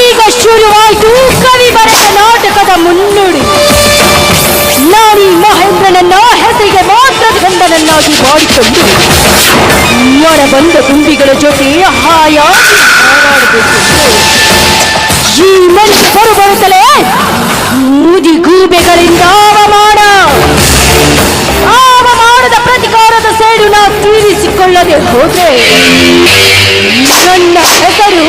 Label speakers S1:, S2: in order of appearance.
S1: ಈಗ ಶುರುವಾಯಿತು ಕವಿ ಬರೆದ ನಾಟಕದ ಮುನ್ನುಡಿ. ನಾನೀ ಮಹೇಂದ್ರನನ್ನ ಹೆಸರಿಗೆ ಮಾತ್ರ ಗಂಡನನ್ನಾಗಿ ಮಾಡಿಕೊಂಡು ಮರ ಬಂದ ಗುಂಬಿಗಳ ಜೊತೆ ಹಾಯಾಗಿ ಹಾರಾಡಬೇಕು. ಈ ಮನೆ ಬರುತ್ತಲೇ ಮೂದಿ ಗೂಬೆಗಳಿಂದ ಅವಮಾನದ ಪ್ರತಿಕಾರದ ಸೇಡು ನಾ ತೀರಿಸಿಕೊಳ್ಳದೆ ಹೋದ್ರೆ ನನ್ನ ಹೆಸರು